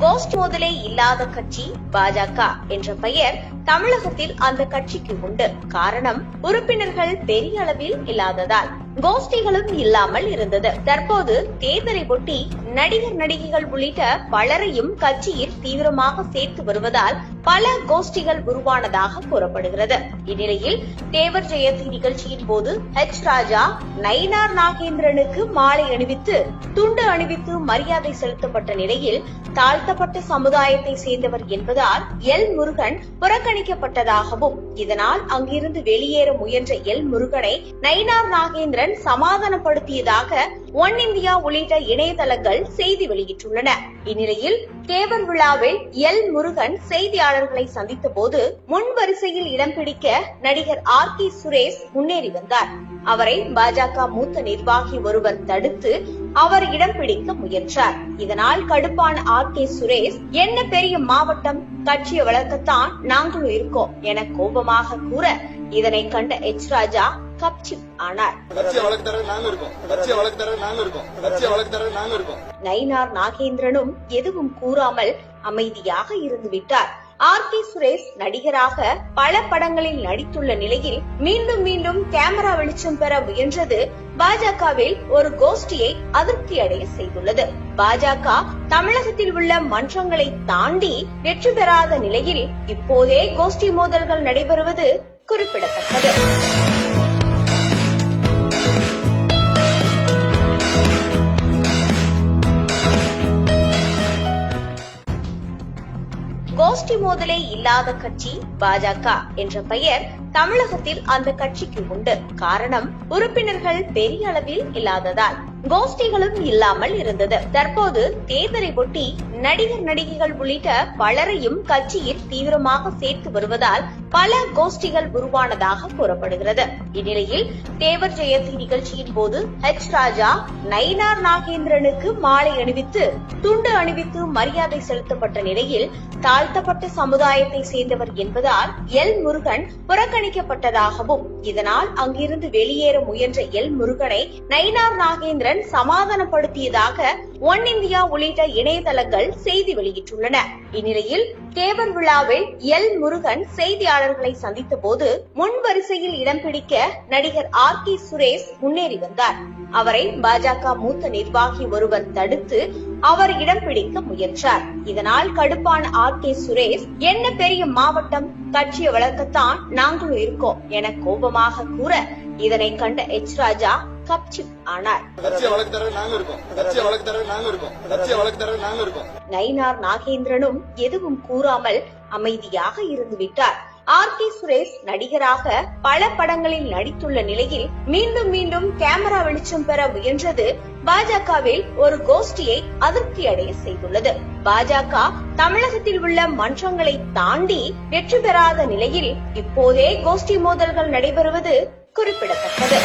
கோஷ்டி மோதலே இல்லாத கட்சி பாஜக என்ற பெயர் தமிழகத்தில் அந்த கட்சிக்கு உண்டு. காரணம், உறுப்பினர்கள் பெரிய அளவில் இல்லாததால் கோஷ்டிகளும் இல்லாமல் இருந்தது. தற்போது தேர்தலை ஒட்டி நடிகர் நடிகைகள் உள்ளிட்ட பலரையும் கட்சியில் தீவிரமாக சேர்த்து வருவதால் பல கோஷ்டிகள் உருவானதாக கூறப்படுகிறது. இந்நிலையில் தேவர் ஜெயந்தி நிகழ்ச்சியின் போது ராஜா நயினார் நாகேந்திரனுக்கு மாலை அணிவித்து துண்டு அணிவித்து மரியாதை செலுத்தப்பட்ட நிலையில் தாழ்த்தப்பட்ட சமுதாயத்தை சேர்ந்தவர் என்பதால் முருகன் புறக்கணிக்கப்பட்டதாகவும் இதனால் அங்கிருந்து வெளியேற முயன்ற முருகனை நயினார் நாகேந்திரன் சமாதானப்படுத்தியதாக ஒன் இந்தியா உள்ளிட்ட இணையதளங்கள் செய்தி வெளியிட்டுள்ளன. இந்நிலையில் தேவர் விழாவில் முருகன் செய்தியாளர்களை சந்தித்த போது முன் வரிசையில் இடம் பிடிக்க நடிகர் சுரேஷ் முன்னேறி வந்தார். அவரை பாஜக மூத்த நிர்வாகி ஒருவர் தடுத்து அவர் இடம் பிடிக்க முயன்றார். இதனால் கடுப்பான சுரேஷ், என்ன பெரிய மாவட்டம், கட்சியை வளர்க்கத்தான் நாங்களும் இருக்கோம் என கோபமாக கூற இதனை கண்ட ராஜா கப்சிப் ஆனார். நயினார் நாகேந்திரனும் எதுவும் கூறாமல் அமைதியாக இருந்து விட்டார். சுரேஷ் நடிகராக பல படங்களில் நடித்துள்ள நிலையில் மீண்டும் மீண்டும் கேமரா வெளிச்சம் பெற முயன்றது பாஜகவில் ஒரு கோஷ்டியை அதிருப்தி அடைய செய்துள்ளது. பாஜக தமிழகத்தில் உள்ள மன்றங்களை தாண்டி வெற்றி பெறாத நிலையில் இப்போதே கோஷ்டி மோதல்கள் நடைபெறுவது குறிப்பிடத்தக்கது. கோஷ்டி மோதலே இல்லாத கட்சி பாஜக என்ற பெயர் தமிழகத்தில் அந்த கட்சிக்கு உண்டு. காரணம், உறுப்பினர்கள் பெரிய அளவில் இல்லாததால் கோஷ்டிகளும் இல்லாமல் இருந்தது. தற்போது தேர்தலை ஒட்டி நடிகர் நடிகைகள் உள்ளிட்ட பலரையும் கட்சியில் தீவிரமாக சேர்த்து வருவதால் பல கோஷ்டிகள் உருவானதாக கூறப்படுகிறது. இந்நிலையில் தேவர் ஜெயந்தி நிகழ்ச்சியின் போது ராஜா நயினார் நாகேந்திரனுக்கு மாலை அணிவித்து துண்டு அணிவித்து மரியாதை செலுத்தப்பட்ட நிலையில் தாழ்த்தப்பட்ட சமுதாயத்தை சேர்ந்தவர் என்பதால் முருகன் புறக்கணிக்கப்பட்டதாகவும் இதனால் அங்கிருந்து வெளியேற முயன்ற முருகனை நயினார் நாகேந்திரன் சமாதானப்படுத்தியதாக ஒன் இந்தியா உள்ளிட்ட இணையதளங்கள் செய்தி வெளியிட்டுள்ளன. இந்நிலையில் தேவர் விழாவில் முருகன் செய்தியாளர்களை சந்தித்த போது முன் வரிசையில் இடம் பிடிக்க நடிகர் சுரேஷ் முன்னேறி வந்தார். அவரை பாஜக மூத்த நிர்வாகி ஒருவர் தடுத்து அவர் இடம் பிடிக்க முயன்றார். இதனால் கடுப்பான சுரேஷ், என்ன பெரிய மாவட்டம், கட்சியை வளர்க்கத்தான் நாங்களும் இருக்கோம் என கோபமாக கூற இதனை கண்ட ராஜா கப்சிப் ஆனார். நயினார் நாகேந்திரனும் எதுவும் கூறாமல் அமைதியாக இருந்து விட்டார். சுரேஷ் நடிகராக பல படங்களில் நடித்துள்ள நிலையில் மீண்டும் மீண்டும் கேமரா வெளிச்சம் பெற முயன்றது பாஜகவில் ஒரு கோஷ்டியை அதிருப்தி அடைய செய்துள்ளது. பாஜக தமிழகத்தில் உள்ள மன்றங்களை தாண்டி வெற்றி பெறாத நிலையில் இப்போதே கோஷ்டி மோதல்கள் நடைபெறுவது குறிப்பிடத்தக்கது.